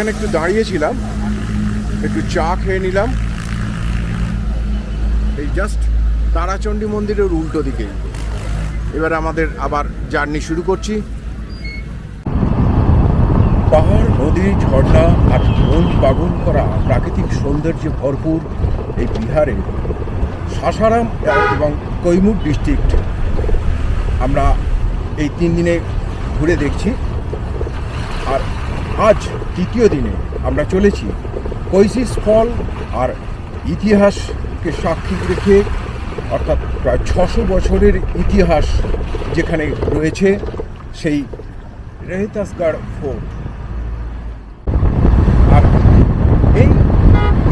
এখানে একটু দাঁড়িয়েছিলাম, একটু চা খেয়ে নিলাম। এই জাস্ট তারাচণ্ডী মন্দিরের উল্টো দিকেই। এবার আমাদের আবার জার্নি শুরু করছি। পাহাড়, নদী, ঝর্ণা আর মন পাগল করা প্রাকৃতিক সৌন্দর্যে ভরপুর এই বিহারে সাসারাম এবং কৈমুর ডিস্ট্রিক্ট আমরা এই 3 দিনে ঘুরে দেখছি। আর আজ তৃতীয় দিনে আমরা চলেছি কৈশিস ফল আর ইতিহাসকে সাক্ষী রেখে, অর্থাৎ প্রায় 600 বছরের ইতিহাস যেখানে রয়েছে সেই রোহতাসগড় ফোর্ট। আর এই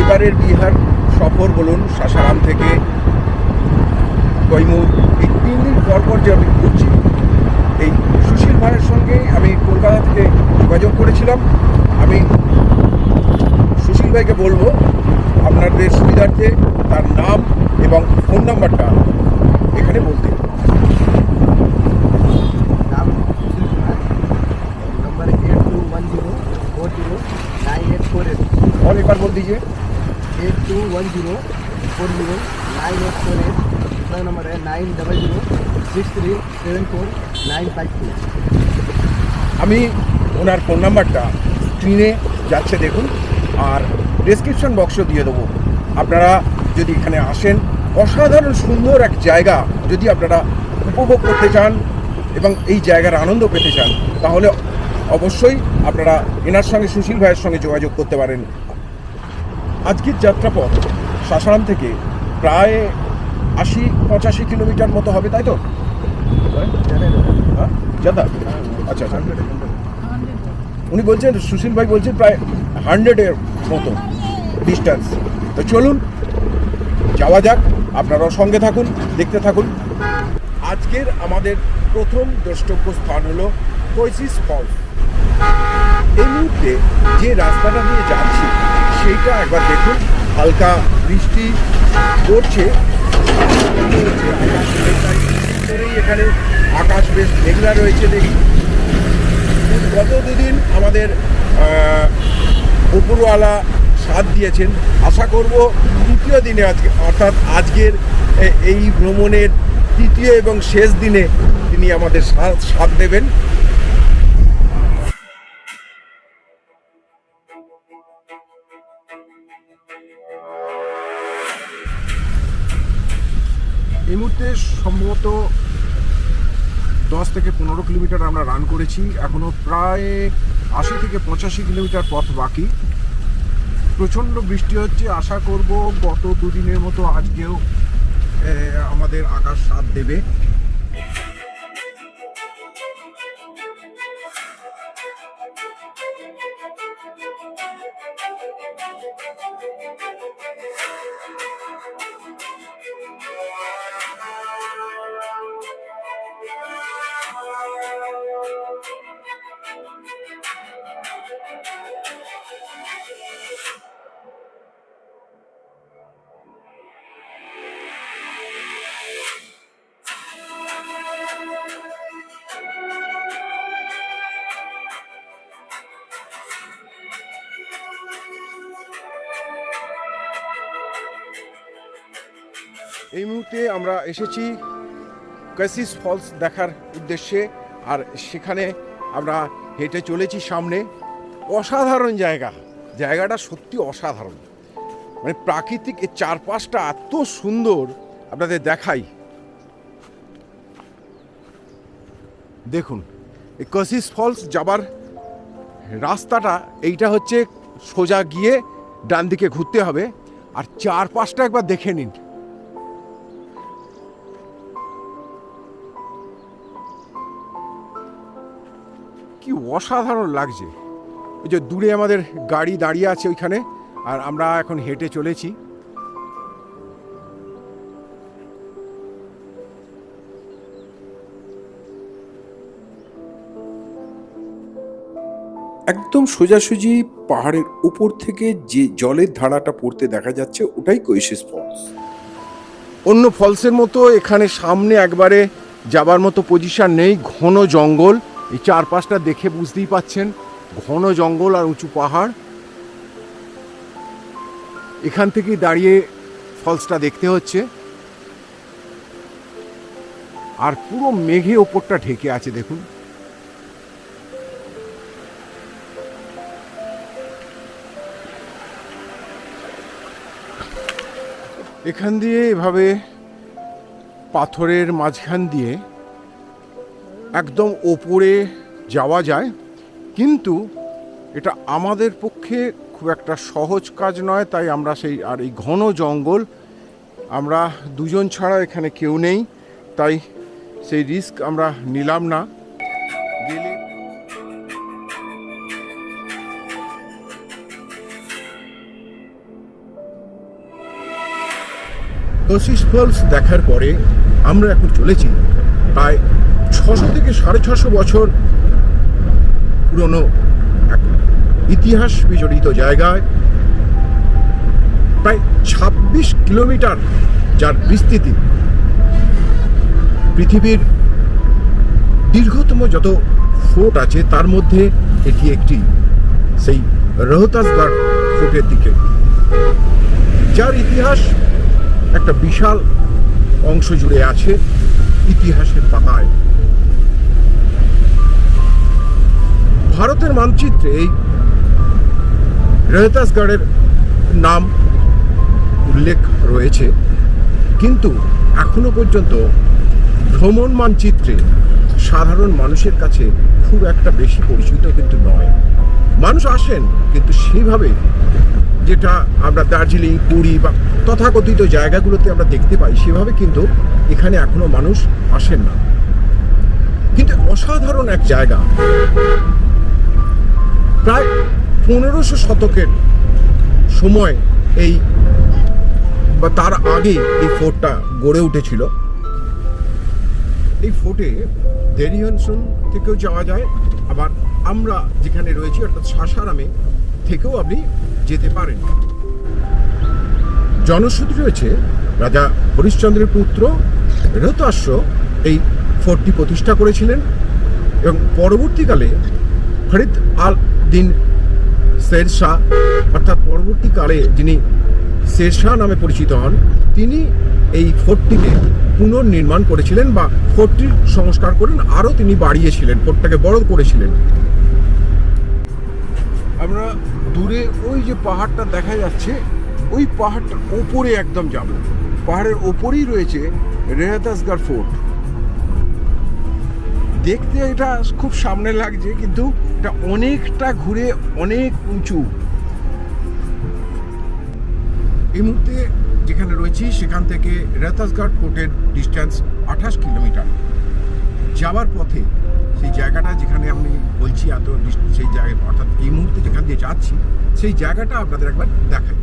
এবারের বিহার সফর বলুন, সাসারাম থেকে কৈমুর, এই 3 দিন পরপর যে আমি ঘুরছি। এই সুশীল ভাইয়ের সঙ্গে আমি কলকাতা থেকে যোগাযোগ করেছিলাম। আমি সুশীল ভাইকে বলবো আপনাদের সুবিধার্থে তার নাম এবং ফোন নাম্বারটা এখানে বলতে। नंबर 8210409848। और एक बार बोल दीजिए। 8210409848। दूसरा नंबर है 9006374952। আমি ওনার ফোন নাম্বারটা স্ক্রিনে যাচ্ছে দেখুন, আর ডেসক্রিপশন বক্সও দিয়ে দেবো। আপনারা যদি এখানে আসেন, অসাধারণ সুন্দর এক জায়গা যদি আপনারা উপভোগ করতে চান এবং এই জায়গার আনন্দ পেতে চান, তাহলে অবশ্যই আপনারা এনার সঙ্গে, সুশীল ভাইয়ের সঙ্গে যোগাযোগ করতে পারেন। আজকের যাত্রাপথ সাসারাম থেকে প্রায় 80-85 কিলোমিটার মতো হবে, তাই তো? হ্যাঁ, জাদা? আচ্ছা আচ্ছা। উনি বলছেন, সুশীল ভাই বলছেন প্রায় 100-এর মতো ডিস্টেন্স। তো চলুন যাওয়া যাক, আপনারাও সঙ্গে থাকুন, দেখতে থাকুন। আজকের আমাদের প্রথম দ্রষ্টব্য স্থান হলো কৈশিস ফলস। এই মুহূর্তে যে রাস্তাটা দিয়ে যাচ্ছি সেইটা একবার দেখুন। হালকা বৃষ্টি পড়ছে, এখানে আকাশ বেশ মেঘলা রয়েছে দেখি। গত 2 দিন আমাদের উপরওয়ালা সাথ দিয়েছেন। আশা করব তৃতীয় দিনে, আজকে অর্থাৎ আজকের এই ভ্রমণের তৃতীয় এবং শেষ দিনে তিনি আমাদের সাথ দেবেন। এই মুহূর্তে সম্ভবত 10 থেকে 15 কিলোমিটার আমরা রান করেছি। এখনও প্রায় 80-85 কিলোমিটার পথ বাকি। প্রচণ্ড বৃষ্টি হচ্ছে। আশা করব গত 2 দিনের মতো আজকেও আমাদের আকাশ সাথ দেবে। এই মুহূর্তে আমরা এসেছি কৈশিস ফলস দেখার উদ্দেশ্যে, আর সেখানে আমরা হেঁটে চলেছি সামনে। অসাধারণ জায়গাটা সত্যি অসাধারণ, মানে প্রাকৃতিক এর চারপাশটা এত সুন্দর। আপনাদের দেখাই, দেখুন এই কৈশিস ফলস যাবার রাস্তাটা এইটা হচ্ছে, সোজা গিয়ে ডান দিকে ঘুরতে হবে। আর চারপাশটা একবার দেখে নিন, কি অসাধারণ লাগছে। এই যে দূরে আমাদের গাড়ি দাঁড়িয়ে আছে ওইখানে, আর আমরা এখন হেঁটে চলেছি। একদম সোজাসুজি পাহাড়ের উপর থেকে যে জলের ধারাটা পড়তে দেখা যাচ্ছে, ওটাই কৈশিস ফলস। অন্য ফলসের মতো এখানে সামনে একবারে যাবার মতো পজিশন নেই, ঘন জঙ্গল। এই চারপাশটা দেখে বুঝতেই পাচ্ছেন, ঘন জঙ্গল আর উঁচু পাহাড়। এখান থেকে দাঁড়িয়ে ফলসটা দেখতে হচ্ছে। আর পুরো মেঘে ওপরটা ঢেকে আছে দেখুন। এখান দিয়ে এভাবে পাথরের মাঝখান দিয়ে একদম ওপরে যাওয়া যায়, কিন্তু এটা আমাদের পক্ষে খুব একটা সহজ কাজ নয়। তাই আমরা এই ঘন জঙ্গল, আমরা দুজন ছাড়া এখানে কেউ নেই, তাই সেই রিস্ক আমরা নিলাম না। গেলে কশিশ ফলস দেখার পরে আমরা এখন চলেছি প্রায় 600 থেকে 650 বছর পুরনো এক ইতিহাস বিজড়িত জায়গায়, প্রায় 26 কিলোমিটার যার বিস্তৃতি। পৃথিবীর দীর্ঘতম যত ফোর্ট আছে তার মধ্যে এটি একটি, সেই রোহতাসগড় ফোর্টের দিকে, যার ইতিহাস একটা বিশাল অংশ জুড়ে আছে ইতিহাসের পাতায়। ভারতের মানচিত্রে এই রোহতাসগড়ের নাম উল্লেখ রয়েছে, কিন্তু এখনো পর্যন্ত ভ্রমণ মানচিত্রে সাধারণ মানুষের কাছে খুব একটা বেশি পরিচিত কিন্তু নয়। মানুষ আসেন, কিন্তু সেইভাবে যেটা আমরা দার্জিলিং, পুরী বা তথাকথিত জায়গাগুলোতে আমরা দেখতে পাই, সেভাবে কিন্তু এখানে এখনো মানুষ আসেন না। কিন্তু অসাধারণ এক জায়গা। প্রায় 1500 শতকের সময় এই বা তার আগে এই ফোর্টটা গড়ে উঠেছিল। এই ফোর্টে দেরিয়নসন থেকেও যাওয়া যায়, আবার আমরা যেখানে রয়েছি অর্থাৎ সাসারামে থেকেও আপনি যেতে পারেন। জনশ্রুতি রয়েছে রাজা হরিশ্চন্দ্রের পুত্র রোহতাস্য এই ফোর্টটি প্রতিষ্ঠা করেছিলেন, এবং পরবর্তীকালে ফরিদ আল দিন শের শাহ, অর্থাৎ পরবর্তীকালে যিনি শের শাহ নামে পরিচিত হন, তিনি এই ফোর্টটিকে পুনর্নির্মাণ করেছিলেন বা ফোর্টটির সংস্কার করেন, আরও তিনি বাড়িয়েছিলেন, ফোর্টটাকে বড় করেছিলেন। আমরা দূরে ওই যে পাহাড়টা দেখা যাচ্ছে, ওই পাহাড়টার ওপরে একদম যাব। পাহাড়ের ওপরেই রয়েছে রোহতাসগড় ফোর্ট। দেখতে এটা খুব সামনে লাগছে, কিন্তু এটা অনেকটা ঘুরে অনেক উঁচু। এই মুহূর্তে যেখানে রয়েছি সেখান থেকে রোহতাসগড় ফোর্টের ডিস্টেন্স 28 কিলোমিটার। যাওয়ার পথে সেই জায়গাটা যেখানে আমি বলছি সেই জায়গায়, অর্থাৎ এই মুহূর্তে যেখান দিয়ে যাচ্ছি সেই জায়গাটা আপনাদের একবার দেখাই।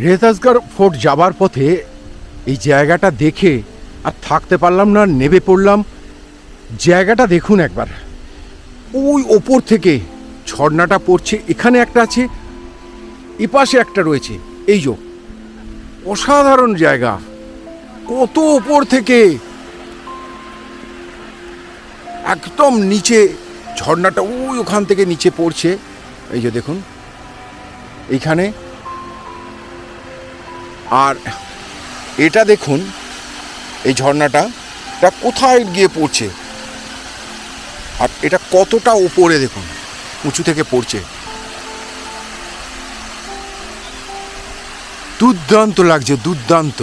রোহতাসগড় ফোর্ট যাবার পথে এই জায়গাটা দেখে আর থাকতে পারলাম না, নেমে পড়লাম। জায়গাটা দেখুন একবার, ওই ওপর থেকে ঝর্ণাটা পড়ছে, এখানে একটা আছে, এপাশে একটা রয়েছে। এই যে অসাধারণ জায়গা, কত ওপর থেকে একদম নিচে ঝর্ণাটা ওখান থেকে নিচে পড়ছে। এই যে দেখুন এইখানে, আর এটা দেখুন এই ঝর্ণাটা কোথায় গিয়ে পড়ছে, আর এটা কতটা উপরে দেখুন, উঁচু থেকে পড়ছে। দুর্দান্ত লাগছে, দুর্দান্ত,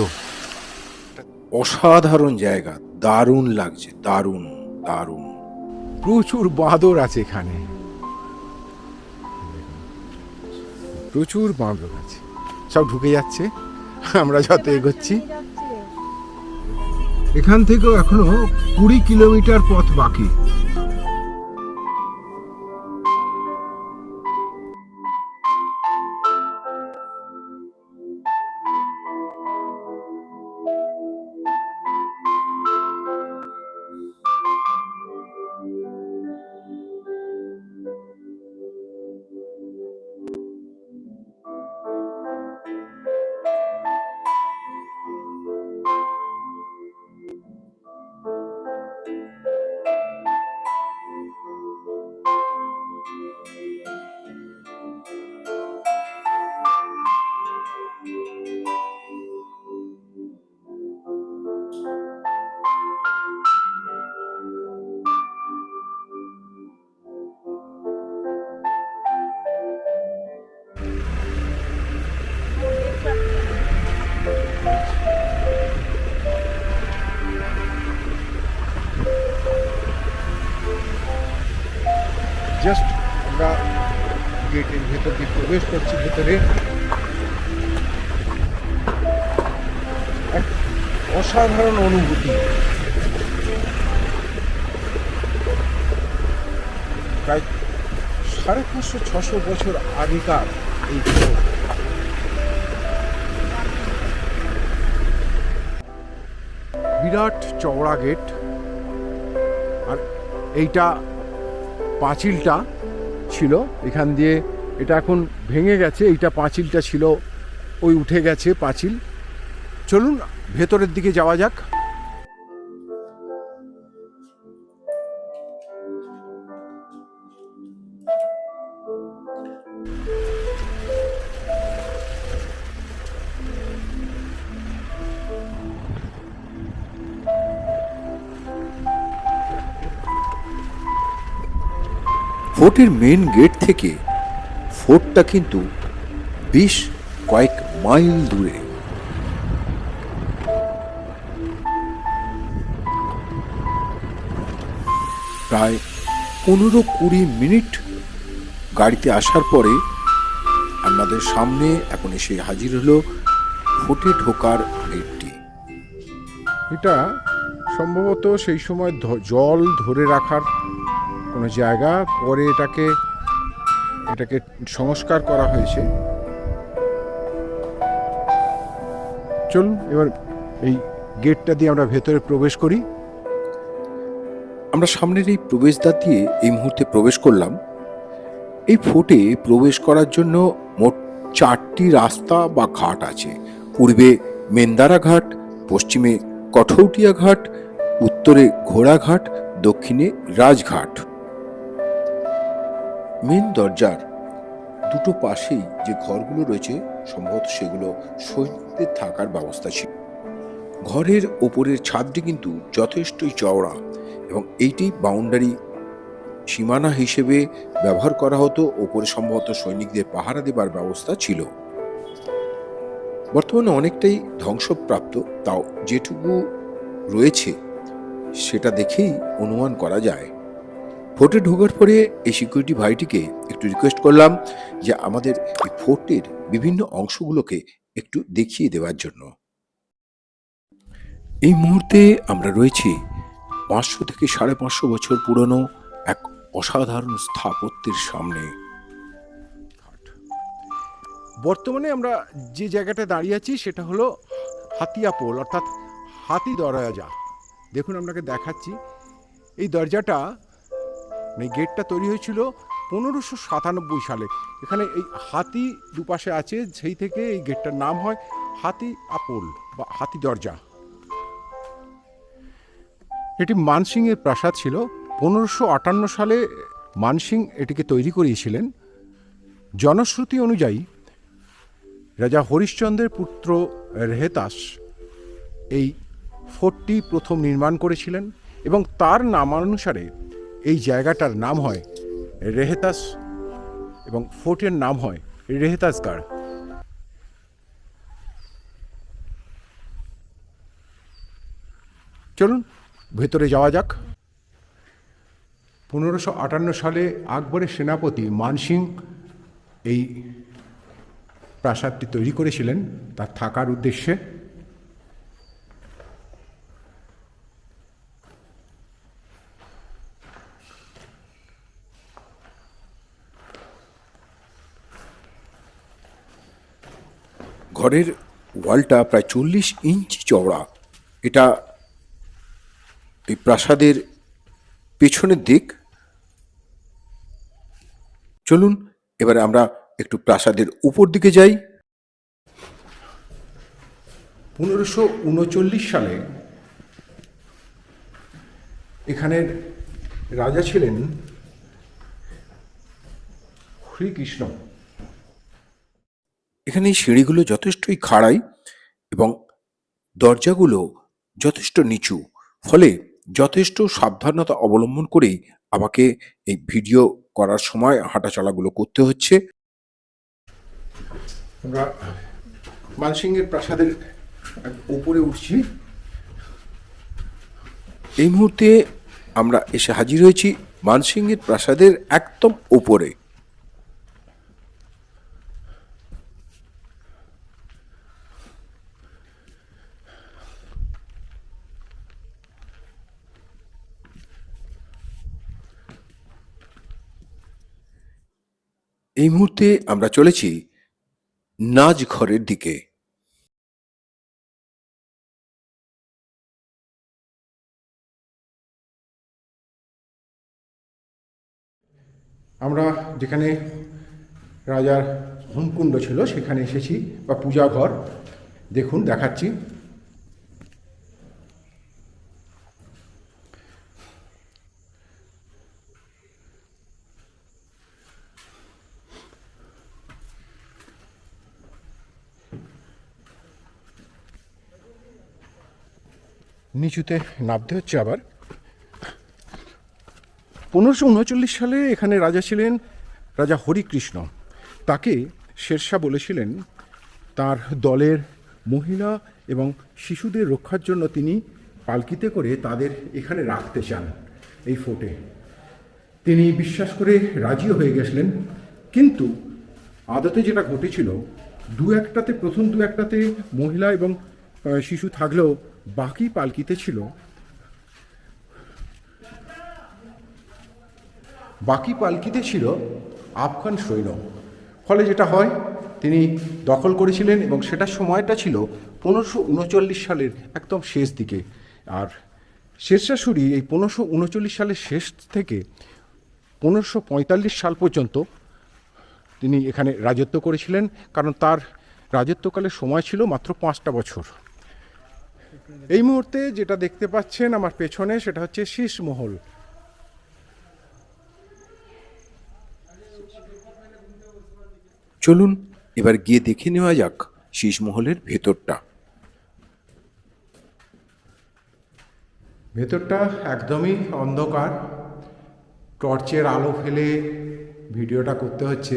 অসাধারণ জায়গা, দারুণ লাগছে, দারুণ দারুণ। প্রচুর বাঁদর আছে এখানে, প্রচুর বাঁদর আছে, সব ঢুকে যাচ্ছে আমরা যত এগোচ্ছি। এখান থেকেও এখনো 20 কিলোমিটার পথ বাকি। জাস্ট আমরা গেটের ভেতর দিয়ে প্রবেশ করছি। ভেতরে এক অসাধারণ অনুভূতি। প্রায় 550-600 বছর আগেকার এই ফোর্ট। বিরাট চওড়া গেট, আর এইটা পাঁচিলটা ছিল এখান দিয়ে, এটা এখন ভেঙে গেছে। এইটা পাঁচিলটা ছিল, ওই উঠে গেছে পাঁচিল। চলুন ভেতরের দিকে যাওয়া যাক। ফোর্টের মেন গেট থেকে ফোর্টটা কিন্তু বেশ কয়েক মাইল দূরে। প্রায় 15-20 মিনিট গাড়িতে আসার পরে আমাদের সামনে এখন এসে হাজির হলো ফোর্টে ঢোকার গেটটি। এটা সম্ভবত সেই সময় জল ধরে রাখার কোনো জায়গা, পরে এটাকে সংস্কার করা হয়েছে। চলুন এবার এই গেটটা দিয়ে আমরা ভেতরে প্রবেশ করি। আমরা সামনের এই প্রবেশদ্বার দিয়ে এই মুহূর্তে প্রবেশ করলাম। এই ফোর্টে প্রবেশ করার জন্য মোট 4টি রাস্তা বা ঘাট আছে। পূর্বে মেন্দারা ঘাট, পশ্চিমে কঠৌটিয়া ঘাট, উত্তরে ঘোড়াঘাট, দক্ষিণে রাজঘাট। মেন দরজার দুটো পাশেই যে ঘরগুলো রয়েছে সম্ভবত সেগুলো সৈনিকদের থাকার ব্যবস্থা ছিল। ঘরের ওপরের ছাদটি কিন্তু যথেষ্টই চওড়া এবং এইটি বাউন্ডারি সীমানা হিসেবে ব্যবহার করা হতো। ওপরে সম্ভবত সৈনিকদের পাহারা দেবার ব্যবস্থা ছিল। বর্তমানে অনেকটাই ধ্বংসপ্রাপ্ত, তাও যেটুকু রয়েছে সেটা দেখেই অনুমান করা যায়। ফোর্টে ঢোকার পরে এই সিকিউরিটি ভাইটিকে একটু রিকোয়েস্ট করলাম যে আমাদের এই ফোর্টের বিভিন্ন অংশগুলোকে একটু দেখিয়ে দেওয়ার জন্য। এই মুহূর্তে আমরা রয়েছি 500 থেকে 550 বছর পুরনো এক অসাধারণ স্থাপত্যের সামনে। বর্তমানে আমরা যে জায়গাটা দাঁড়িয়ে আছি সেটা হলো হাতিয়া পোল, অর্থাৎ হাতি দরজা। দেখুন আপনাকে দেখাচ্ছি। এই দরজাটা, এই গেটটা তৈরি হয়েছিল 1597 সালে। এখানে এই হাতি দুপাশে আছে, সেই থেকে এই গেটটার নাম হয় হাতি আপোল বা হাতি দরজা। এটি মানসিংয়ের প্রাসাদ ছিল। 1558 সালে মানসিং এটিকে তৈরি করিয়েছিলেন। জনশ্রুতি অনুযায়ী রাজা হরিশ্চন্দ্রের পুত্র রেহেতাস এই ফোর্টটি প্রথম নির্মাণ করেছিলেন এবং তার নামানুসারে এই জায়গাটার নাম হয় রেহেতাস এবং ফোর্টের নাম হয় রেহেতাসগড়। চলুন ভেতরে যাওয়া যাক। 1558 সালে আকবরের সেনাপতি মানসিং এই প্রাসাদটি তৈরি করেছিলেন তার থাকার উদ্দেশ্যে। ঘরের ওয়ালটা প্রায় 40 ইঞ্চি চওড়া। এটা এই প্রাসাদের পেছনের দিক। চলুন এবারে আমরা একটু প্রাসাদের উপর দিকে যাই। 1539 সালে এখানের রাজা ছিলেন শ্রীকৃষ্ণ। এখানে এই সিঁড়িগুলো যথেষ্টই খাড়াই এবং দরজাগুলো যথেষ্ট নিচু, ফলে যথেষ্ট সাবধানতা অবলম্বন করেই আমাকে এই ভিডিও করার সময় হাঁটাচলাগুলো করতে হচ্ছে। আমরা মানসিংয়ের প্রাসাদের উপরে উঠছি। এই মুহূর্তে আমরা এসে হাজির হয়েছি মানসিংহের প্রাসাদের একদম ওপরে। এই মুহূর্তে আমরা চলেছি নাচ ঘরের দিকে। আমরা যেখানে রাজার হোমকুণ্ড ছিল সেখানে এসেছি, বা পূজা ঘর। দেখুন, দেখাচ্ছি। নিচুতে নামতে হচ্ছে আবার। 1539 সালে এখানে রাজা ছিলেন রাজা হরিকৃষ্ণ। তাকে শেরশাহ বলেছিলেন তার দলের মহিলা এবং শিশুদের রক্ষার জন্য তিনি পালকিতে করে তাদের এখানে রাখতে চান এই ফোর্টে। তিনি বিশ্বাস করে রাজিও হয়ে গেছিলেন, কিন্তু আদতে যেটা ঘটেছিল, প্রথম দু একটাতে মহিলা এবং শিশু থাকলেও বাকি পালকিতে ছিল আফগান সৈন্য। ফলে যেটা হয়, তিনি দখল করেছিলেন এবং সেটার সময়টা ছিল 1539 সালের একদম শেষ দিকে। আর শেরশাহ সূরি এই 1539 সালের শেষ থেকে 1545 সাল পর্যন্ত তিনি এখানে রাজত্ব করেছিলেন, কারণ তার রাজত্বকালের সময় ছিল মাত্র 5টা বছর। এই মুহূর্তে যেটা দেখতে পাচ্ছেন আমার পেছনে, সেটা হচ্ছে শীষ মহল। চলুন এবার গিয়ে দেখে নেওয়া যাক শীষমহলের ভেতরটা। ভেতরটা একদমই অন্ধকার, টর্চের আলো ফেলে ভিডিওটা করতে হচ্ছে।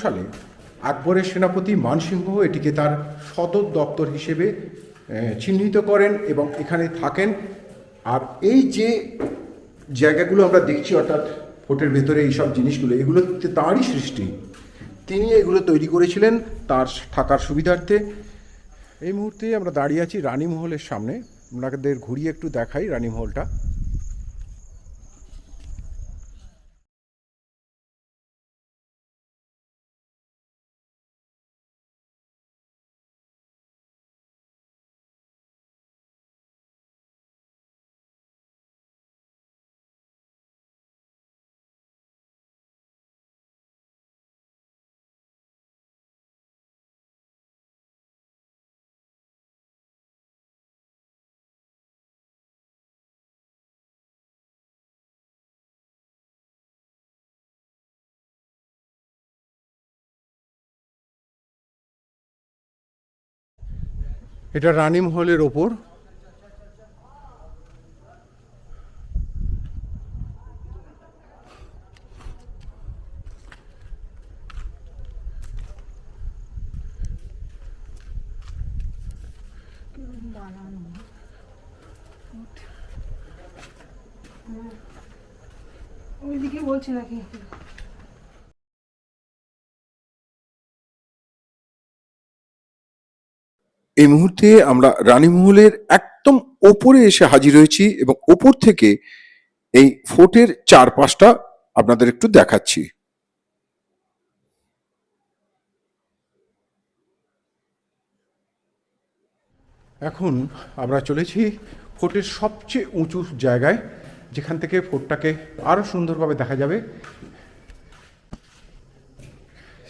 সালে আকবরের সেনাপতি মানসিংহ এটিকে তার সদর দপ্তর হিসেবে চিহ্নিত করেন এবং এখানে থাকেন। আর এই যে জায়গাগুলো আমরা দেখছি, অর্থাৎ ফোর্টের ভেতরে এইসব জিনিসগুলো, এগুলো তাঁরই সৃষ্টি। তিনি এগুলো তৈরি করেছিলেন তার থাকার সুবিধার্থে। এই মুহূর্তে আমরা দাঁড়িয়ে আছি রানীমহলের সামনে। আপনাদের ঘুরিয়ে একটু দেখাই রানীমহলটা। এটা রানীমহলের ওপর। ওইদিকে বলছি নাকি? এই মুহূর্তে আমরা রানীমহলের একদম ওপরে এসে হাজির হয়েছি এবং ওপর থেকে এই ফোর্টের চারপাশটা আপনাদের একটু দেখাচ্ছি। এখন আমরা চলেছি ফোর্টের সবচেয়ে উঁচু জায়গায়, যেখান থেকে ফোর্টটাকে আরও সুন্দরভাবে দেখা যাবে।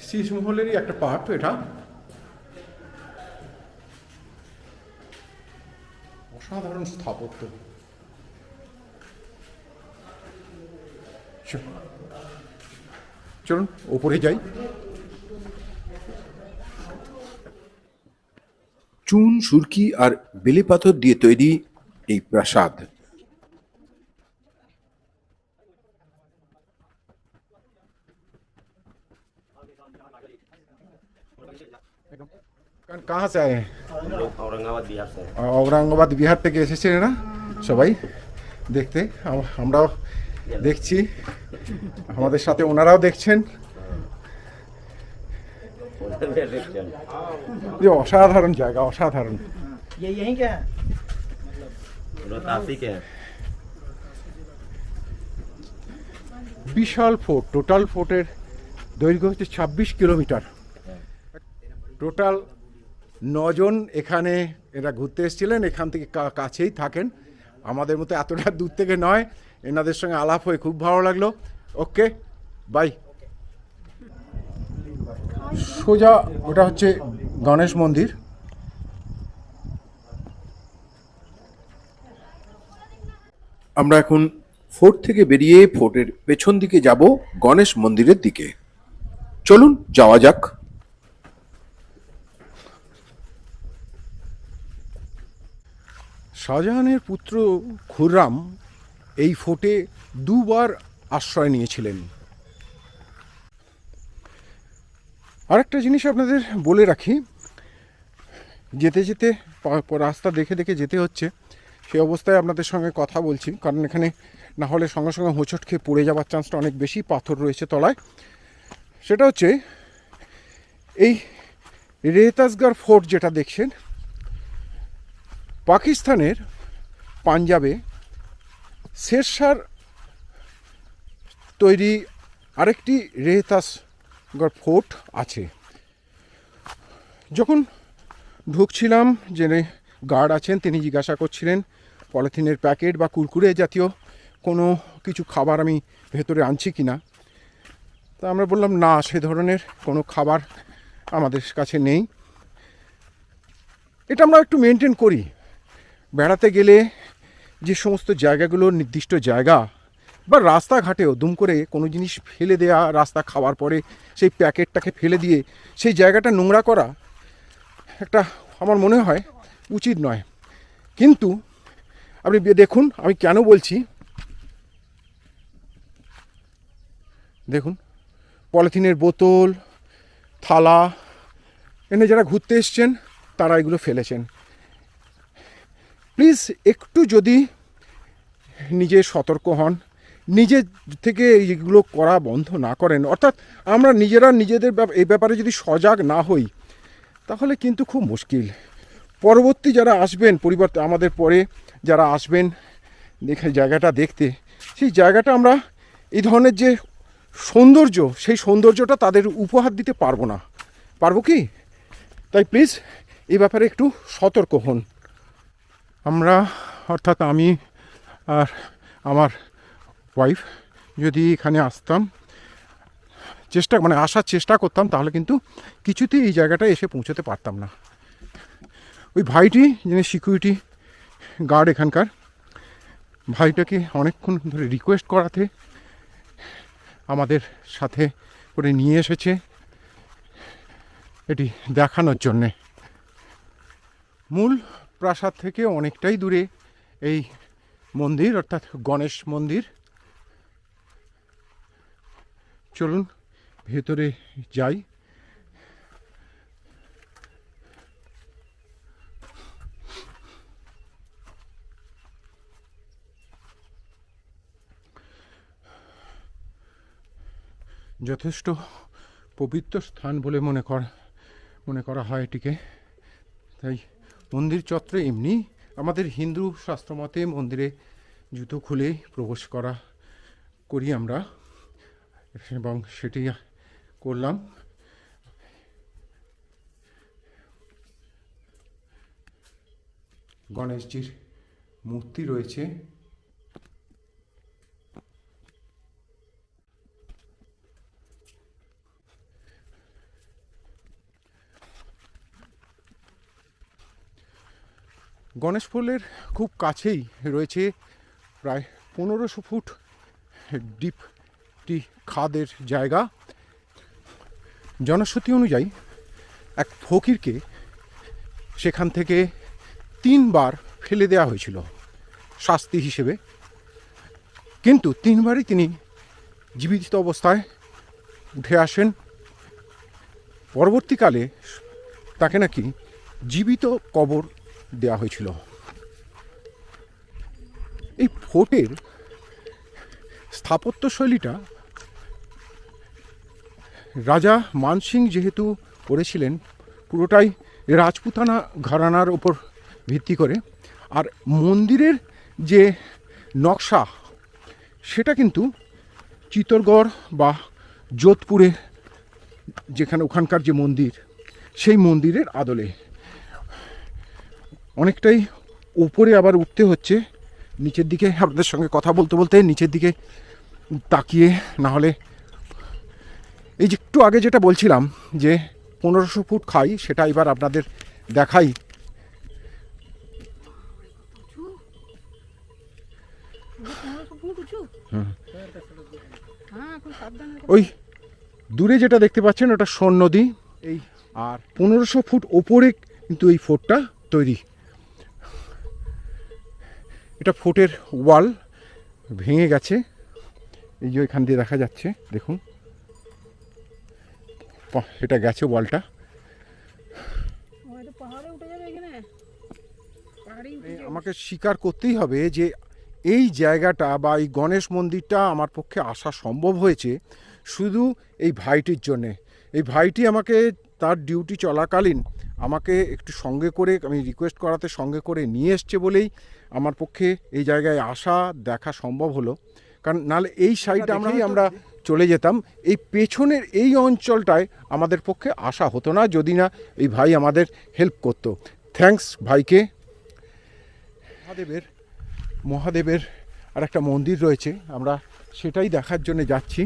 শীষমহলেরই একটা পার্ট এটা। অসাধারণ স্থাপত্য। চলুন ওপরে যাই। চুন, সুরকি আর বেলে পাথর দিয়ে তৈরি এই প্রাসাদ। कहाँ से आए हैं? औरंगाबाद बिहार से औरंगाबाद बिहार থেকে এসেছে না সবাই দেখতে। আমরাও দেখছি, আমাদের সাথে ওনারাও দেখছেন। যে অসাধারণ জায়গা, অসাধারণ। ये यहीं क्या है? रोहतासी के हैं। বিশাল ফোর্ট, টোটাল ফোর্টের দৈর্ঘ্য হচ্ছে 26 কিলোমিটার। টোটাল 9 জন এখানে এরা ঘুরতে এসেছিলেন, এখান থেকে কাছেই থাকেন, আমাদের মতো এতটা দূর থেকে নয়। এনাদের সঙ্গে আলাপ হয়ে খুব ভালো লাগলো। ওকে, বাই। সোজা ওটা হচ্ছে গণেশ মন্দির। আমরা এখন ফোর্ট থেকে বেরিয়ে ফোর্টের পেছন দিকে যাব গণেশ মন্দিরের দিকে। চলুন যাওয়া যাক। শাহজাহানের পুত্র খুররাম এই ফোর্টে দুবার আশ্রয় নিয়েছিলেন। আরেকটা জিনিস আপনাদের বলে রাখি, যেতে যেতে রাস্তা দেখে দেখে যেতে হচ্ছে, সেই অবস্থায় আপনাদের সঙ্গে কথা বলছি, কারণ এখানে না হলে সঙ্গে সঙ্গে হোঁচট খেয়ে পড়ে যাওয়ার চান্সটা অনেক বেশি, পাথর রয়েছে তলায়। সেটা হচ্ছে এই রেহতাসগড় ফোর্ট যেটা দেখছেন, পাকিস্তানের পাঞ্জাবে শেরশার তৈরি আরেকটি রেহতাসগড় ফোর্ট আছে। যখন ঢুকছিলাম, যে গার্ড আছেন তিনি জিজ্ঞাসা করছিলেন পলিথিনের প্যাকেট বা কুরকুরে জাতীয় কোনো কিছু খাবার আমি ভেতরে আনছি কি না। তা আমরা বললাম না, সে ধরনের কোনো খাবার আমাদের কাছে নেই। এটা আমরা একটু মেনটেন করি। বেড়াতে গেলে যে সমস্ত জায়গাগুলো নির্দিষ্ট জায়গা, বা রাস্তাঘাটেও দুম করে কোনো জিনিস ফেলে দেয়া, রাস্তা খাওয়ার পরে সেই প্যাকেটটাকে ফেলে দিয়ে সেই জায়গাটা নোংরা করা একটা আমার মনে হয় উচিত নয়। কিন্তু আপনি দেখুন, আমি কেন বলছি, দেখুন পলিথিনের বোতল, থালা এনে যারা ঘুরতে এসছেন তারা এগুলো ফেলেছেন। প্লিজ একটু যদি নিজে সতর্ক হন, নিজে থেকে এইগুলো করা বন্ধ না করেন, অর্থাৎ আমরা নিজেরা নিজেদের এই ব্যাপারে যদি সজাগ না হই, তাহলে কিন্তু খুব মুশকিল। পরবর্তী যারা আসবেন, পরিবর্তে আমাদের পরে যারা আসবেন দেখে জায়গাটা দেখতে, সেই জায়গাটা আমরা এই ধরনের যে সৌন্দর্য, সেই সৌন্দর্যটা তাদের উপহার দিতে পারবো না। পারবো কি? তাই প্লিজ এই ব্যাপারে একটু সতর্ক হন। আমরা, অর্থাৎ আমি আর আমার ওয়াইফ যদি এখানে আসতাম, আসার চেষ্টা করতাম, তাহলে কিন্তু কিছুতেই এই জায়গাটায় এসে পৌঁছতে পারতাম না। ওই ভাইটি, যিনি সিকিউরিটি গার্ড এখানকার, ভাইটাকে অনেকক্ষণ ধরে রিকোয়েস্ট করাতে আমাদের সাথে করে নিয়ে এসেছে এটি দেখানোর জন্যে। মূল প্রাসাদ থেকে অনেকটাই দূরে এই মন্দির, অর্থাৎ গণেশ মন্দির। চলুন ভেতরে যাই। যথেষ্ট পবিত্র স্থান বলে মনে করা হয় এটিকে। তাই মন্দির চত্বরে এমনি আমাদের হিন্দু শাস্ত্রমতে মন্দিরে জুতো খুলে প্রবেশ করি আমরা, এবং সেটি করলাম। গণেশজির মূর্তি রয়েছে। গণেশ ফুলের খুব কাছেই রয়েছে প্রায় 1500 ফুট ডিপ খাদের জায়গা। জনশ্রুতি অনুযায়ী এক ফকিরকে সেখান থেকে 3 বার ফেলে দেওয়া হয়েছিল শাস্তি হিসেবে, কিন্তু 3 বারই তিনি জীবিত অবস্থায় উঠে আসেন পরবর্তীকালে তাকে নাকি জীবিত কবর দেওয়া হয়েছিল। এই ফোর্টের স্থাপত্যশৈলীটা রাজা মানসিং যেহেতু করেছিলেন পুরোটাই রাজপুতানা ঘরানার ওপর ভিত্তি করে, আর মন্দিরের যে নকশা সেটা কিন্তু চিত্তরগড় বা যোধপুরে যেখানে ওখানকার যে মন্দির সেই মন্দিরের আদলে। অনেকটাই উপরে আবার উঠতে হচ্ছে, নিচের দিকে আপনাদের সঙ্গে কথা বলতে বলতে নিচের দিকে তাকিয়ে, না হলে এই যে একটু আগে যেটা বলছিলাম যে 1500 ফুট খাই, সেটা এবার আপনাদের দেখাই। ওই দূরে যেটা দেখতে পাচ্ছেন ওটা সোন নদী, এই আর 1500 ফুট ওপরে কিন্তু এই ফোর্টটা তৈরি। এটা ফোর্টের ওয়াল ভেঙে গেছে, এই যে এখান দিয়ে দেখা যাচ্ছে, দেখুন এটা গেছে ওয়ালটা। আমাকে স্বীকার করতেই হবে যে এই জায়গাটা বা এই গণেশ মন্দিরটা আমার পক্ষে আসা সম্ভব হয়েছে শুধু এই ভাইটির জন্যে। এই ভাইটি আমাকে তার ডিউটি চলাকালীন আমাকে একটু সঙ্গে করে, আমি রিকোয়েস্ট করাতে সঙ্গে করে নিয়ে এসছে বলেই আমার পক্ষে এই জায়গায় আসা দেখা সম্ভব হলো। কারণ নাহলে এই সাইডে আমরা চলে যেতাম, এই পেছনের এই অঞ্চলটায় আমাদের পক্ষে আসা হতো না যদি না এই ভাই আমাদের হেল্প করতো। থ্যাঙ্কস ভাইকে। মহাদেবের আর একটা মন্দির রয়েছে, আমরা সেটাই দেখার জন্য যাচ্ছি।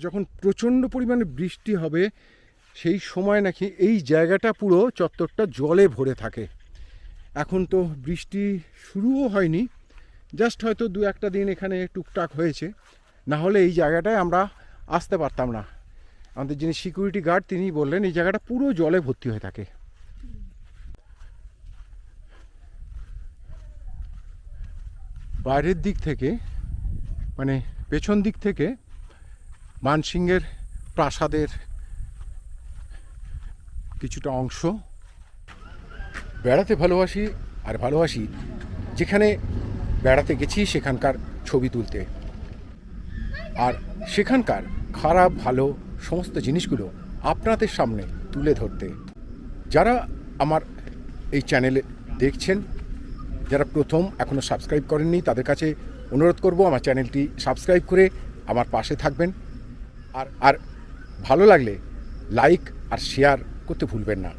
যখন প্রচণ্ড পরিমাণে বৃষ্টি হবে সেই সময় নাকি এই জায়গাটা পুরো চত্বরটা জলে ভরে থাকে। এখন তো বৃষ্টি শুরুও হয়নি, জাস্ট হয়তো 2-1 দিন এখানে টুকটাক হয়েছে, না হলে এই জায়গাটায় আমরা আসতে পারতাম না। আমাদের যিনি সিকিউরিটি গার্ড তিনি বললেন এই জায়গাটা পুরো জলে ভর্তি হয়ে থাকে। বাইরের দিক থেকে মানে পেছন দিক থেকে মানসিংয়ের প্রাসাদের কিছুটা অংশ। বেড়াতে ভালোবাসি, আর ভালোবাসি যেখানে বেড়াতে গেছি সেখানকার ছবি তুলতে, আর সেখানকার খারাপ ভালো সমস্ত জিনিসগুলো আপনাদের সামনে তুলে ধরতে। যারা আমার এই চ্যানেলে দেখছেন, যারা প্রথম এখনও সাবস্ক্রাইব করেননি, তাদের কাছে অনুরোধ করব আমার চ্যানেলটি সাবস্ক্রাইব করে আমার পাশে থাকবেন। আর ভালো লাগলে লাইক আর শেয়ার করতে ভুলবেন না।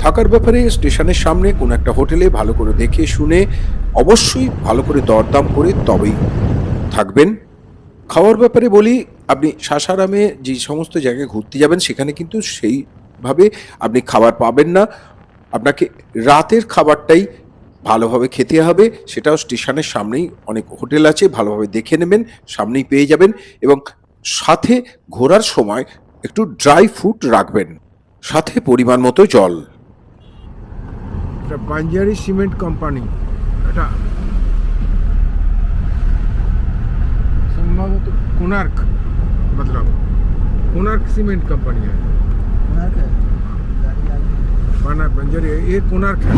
থাকার ব্যাপারে স্টেশনের সামনে কোনো একটা হোটেলে ভালো করে দেখে শুনে অবশ্যই ভালো করে দরদাম করে তবেই থাকবেন। খাওয়ার ব্যাপারে বলি, আপনি সাসারামে যে সমস্ত জায়গায় ঘুরতে যাবেন সেখানে কিন্তু সেইভাবে আপনি খাবার পাবেন না। আপনাকে রাতের খাবারটাই ভালোভাবে খেতে হবে, সেটাও স্টেশনের সামনেই অনেক হোটেল আছে, ভালোভাবে দেখে নেবেন, সামনেই পেয়ে যাবেন। এবং সাথে ঘোরার সময় একটু ড্রাই ফ্রুট রাখবেন, সাথে পরিমাণ মতো জল। এটা বাঞ্জারি সিমেন্ট কোম্পানি, এটা संभवत कोणार्क, मतलब कोणार्क सीमेंट कंपनी है। बना बंजरी ये कोणार्क है।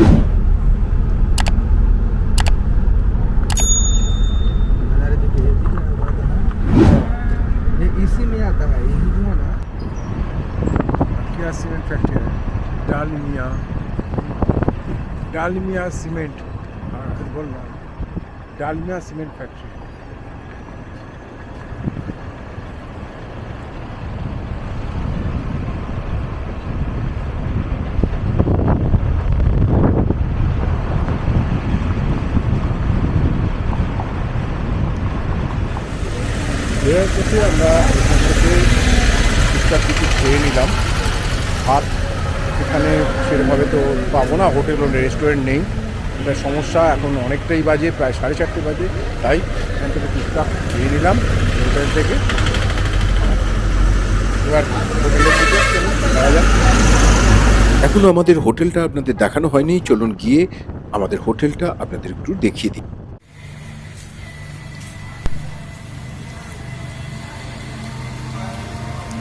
ये इसी में आता है, यही जो है ना। क्या सीमेंट फैक्ट्री है? डालमिया सीमेंट, हाँ कुछ बोल रहा हूँ, डालमिया सीमेंट फैक्ट्री। ফেরার পথে আমরা এখান থেকে টুকটাক কিছু খেয়ে নিলাম। আর এখানে সেরকমভাবে তো পাবো না, হোটেল ও রেস্টুরেন্ট নেই, এটা সমস্যা। এখন অনেকটাই বাজে, প্রায় 4:30 বাজে, তাই এখান থেকে টুকটাক খেয়ে নিলাম হোটেল থেকে। এবার হোটেলের দিকে যাওয়া যাক। এখনো আমাদের হোটেলটা আপনাদের দেখানো হয়নি, চলুন গিয়ে আমাদের হোটেলটা আপনাদের একটু দেখিয়ে দিই।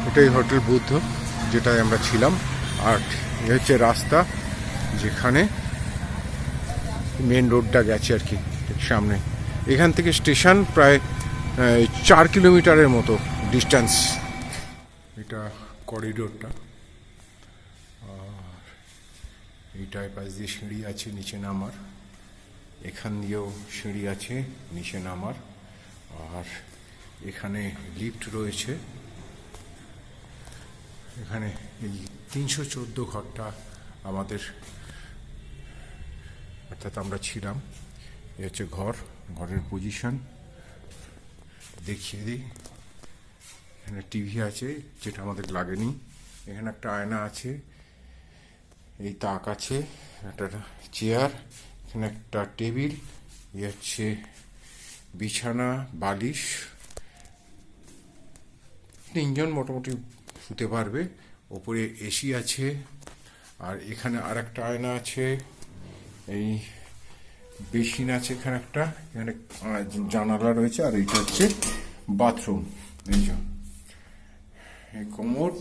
এটাই হোটেল বুদ্ধ, যেটায় আমরা ছিলাম। আর এ হচ্ছে রাস্তা, যেখানে মেন রোডটা গেছে আর কি, ঠিক সামনে। এখান থেকে স্টেশন প্রায় 4 কিলোমিটারের মতো ডিস্টেন্স। এটা করিডোরটা, আর এইটায় পাশ দিয়ে সিঁড়ি আছে নিচে নামার, এখান দিয়েও সিঁড়ি আছে নিচে নামার, আর এখানে লিফট রয়েছে। এখানে এই 314 ঘরটা আমাদের, অর্থাৎ আমরা ছিলাম। এ হচ্ছে ঘর, ঘরের পজিশন দেখিয়ে দিই। এখানে টিভি আছে, যেটা আমাদের লাগেনি। এখানে একটা আয়না আছে, এই তাক আছে, একটা চেয়ার, এখানে একটা টেবিল, এ হচ্ছে বিছানা, বালিশ। 3 জন মোটামুটি শুতে পারবে। ওপরে এসি আছে, আর এখানে আর একটা আয়না আছে, এই বেসিন আছে এখানে একটা, এখানে জানালা রয়েছে, আর এইটা হচ্ছে বাথরুম। এই যে এই কোমর,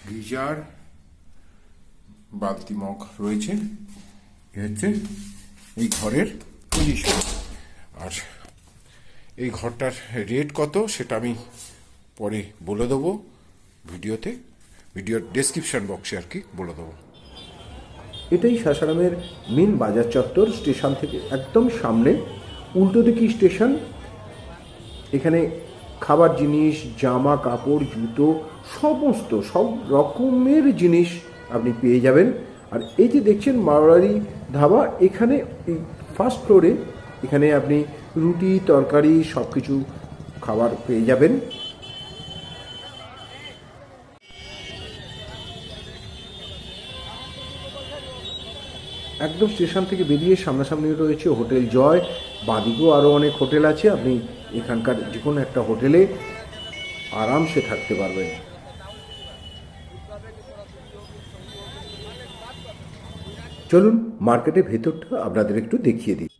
গিজার, বালতি মগ রয়েছে। এ হচ্ছে এই ঘরের পজিশন। আর এই ঘরটার রেট কত সেটা আমি পরে বলে দেবো ভিডিওতে, ভিডিওর ডেসক্রিপশন বক্সে আর কি বলে দেবো। এটাই সাসারামের মেন বাজার চত্বর, স্টেশন থেকে একদম সামনে, উল্টো দিকে স্টেশন। এখানে খাবার জিনিস, জামা কাপড়, জুতো, সমস্ত সব রকমের জিনিস আপনি পেয়ে যাবেন। আর এই যে দেখছেন মারোয়ারি ধাবা, এখানে এই ফার্স্ট ফ্লোরে এখানে আপনি রুটি, তরকারি সব কিছু খাবার পেয়ে যাবেন। একদম স্টেশন থেকে বেরিয়ে সামনাসামনি রয়েছে হোটেল জয়, বাদিকেও আরও অনেক হোটেল আছে। আপনি এখানকার যে কোনো একটা হোটেলে আরামসে থাকতে পারবেন। চলুন মার্কেটের ভেতরটা আপনাদের একটু দেখিয়ে দিই।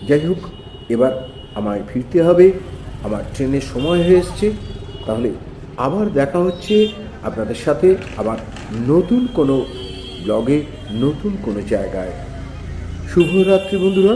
যাই হোক, এবার আমায় ফিরতে হবে, আমার ট্রেনের সময় হয়ে এসছে। তাহলে আবার দেখা হচ্ছে আপনাদের সাথে আবার নতুন কোনো ব্লগে, নতুন কোনো জায়গায়। শুভরাত্রি বন্ধুরা।